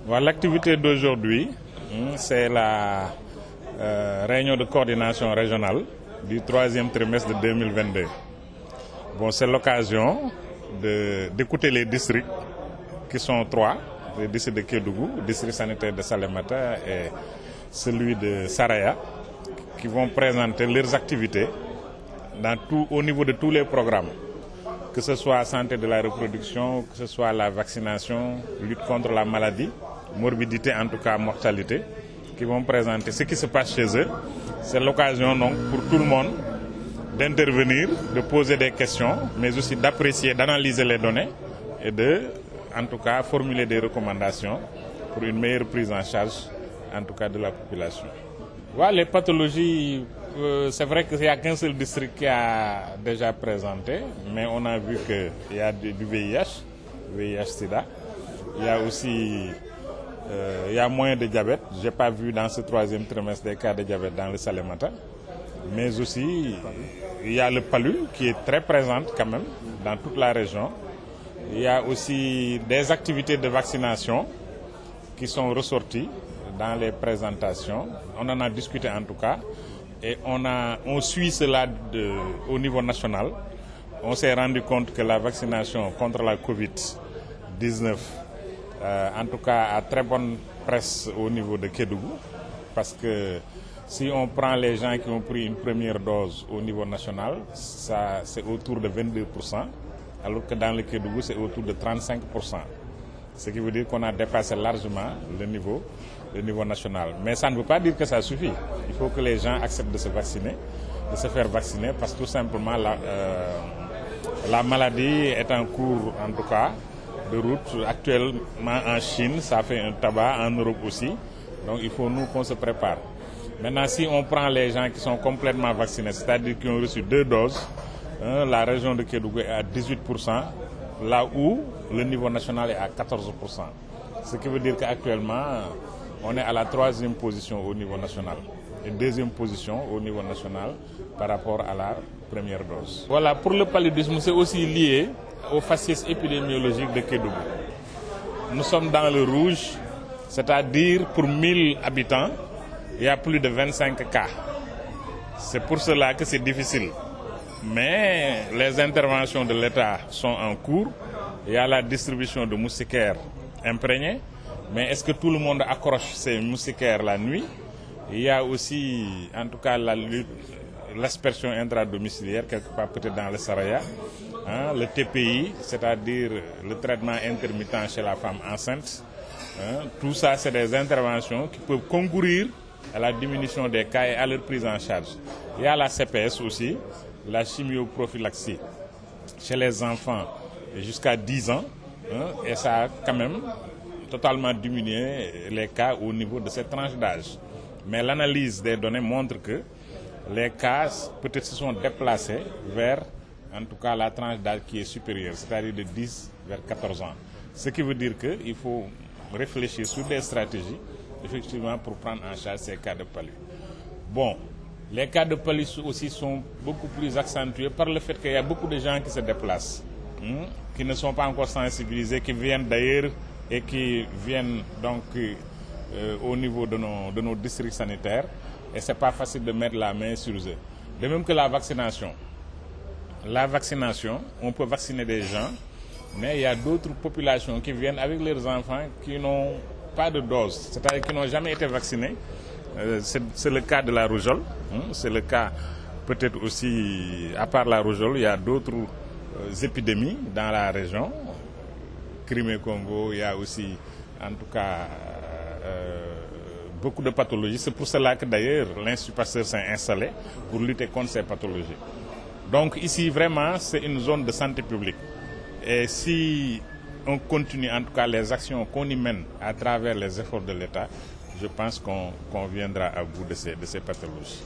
L'activité d'aujourd'hui, c'est la réunion de coordination régionale du troisième trimestre de 2022. C'est l'occasion d'écouter les districts qui sont trois, le district de Kédougou, le district sanitaire de Salémata et celui de Saraya, qui vont présenter leurs activités au niveau de tous les programmes, que ce soit santé de la reproduction, que ce soit la vaccination, lutte contre la maladie, morbidité en tout cas mortalité, qui vont présenter ce qui se passe chez eux. C'est l'occasion donc pour tout le monde d'intervenir, de poser des questions, mais aussi d'apprécier, d'analyser les données et en tout cas, formuler des recommandations pour une meilleure prise en charge, en tout cas, de la population. Les pathologies, c'est vrai qu'il n'y a qu'un seul district qui a déjà présenté, mais on a vu qu'il y a du VIH-Sida. Il y a aussi moins de diabète. Je n'ai pas vu dans ce troisième trimestre des cas de diabète dans le Salémata. Mais aussi, il y a le palu qui est très présent quand même dans toute la région. Il y a aussi des activités de vaccination qui sont ressorties dans les présentations. On en a discuté en tout cas. Et on suit cela au niveau national. On s'est rendu compte que la vaccination contre la Covid-19, en tout cas, a très bonne presse au niveau de Kédougou. Parce que si on prend les gens qui ont pris une première dose au niveau national, c'est autour de 22%. Alors que dans le Kédougou, c'est autour de 35%. Ce qui veut dire qu'on a dépassé largement le niveau national. Mais ça ne veut pas dire que ça suffit. Il faut que les gens acceptent de se vacciner, de se faire vacciner, parce que tout simplement, la maladie est en cours, en tout cas, de route. Actuellement, en Chine, ça fait un tabac, en Europe aussi. Donc, il faut nous qu'on se prépare. Maintenant, si on prend les gens qui sont complètement vaccinés, c'est-à-dire qui ont reçu 2 doses, la région de Kédougou est à 18%, là où le niveau national est à 14%. Ce qui veut dire qu'actuellement, on est à la 3e position au niveau national et 2e position au niveau national par rapport à la première dose. Pour le paludisme, c'est aussi lié au faciès épidémiologique de Kédougou. Nous sommes dans le rouge, c'est-à-dire pour 1000 habitants, il y a plus de 25 cas. C'est pour cela que c'est difficile. Mais les interventions de l'État sont en cours. Il y a la distribution de moustiquaires imprégnés. Mais est-ce que tout le monde accroche ces moustiquaires la nuit? Il y a aussi, en tout cas, l'aspersion intradomiciliaire, quelque part peut-être dans le Saraya. Le TPI, c'est-à-dire le traitement intermittent chez la femme enceinte. Tout ça, c'est des interventions qui peuvent concourir à la diminution des cas et à leur prise en charge. Il y a la CPS aussi, la chimioprophylaxie chez les enfants jusqu'à 10 ans. Et ça a quand même totalement diminué les cas au niveau de cette tranche d'âge. Mais l'analyse des données montre que les cas peut-être se sont déplacés vers, en tout cas, la tranche d'âge qui est supérieure, c'est-à-dire de 10 vers 14 ans. Ce qui veut dire qu'il faut réfléchir sur des stratégies, effectivement, pour prendre en charge ces cas de palu. Les cas de palu aussi sont beaucoup plus accentués par le fait qu'il y a beaucoup de gens qui se déplacent, qui ne sont pas encore sensibilisés, qui viennent d'ailleurs et qui viennent donc au niveau de nos districts sanitaires. Et ce n'est pas facile de mettre la main sur eux. De même que la vaccination. La vaccination, on peut vacciner des gens, mais il y a d'autres populations qui viennent avec leurs enfants qui n'ont pas de dose, c'est-à-dire qui n'ont jamais été vaccinés. C'est le cas de la rougeole. C'est le cas peut-être aussi, à part la rougeole, il y a d'autres épidémies dans la région. Crimée-Congo, il y a aussi, en tout cas, beaucoup de pathologies. C'est pour cela que d'ailleurs l'Institut Pasteur s'est installé pour lutter contre ces pathologies. Donc ici, vraiment, c'est une zone de santé publique. Et si on continue, en tout cas, les actions qu'on y mène à travers les efforts de l'État, je pense qu'on viendra à bout de ces pathologies.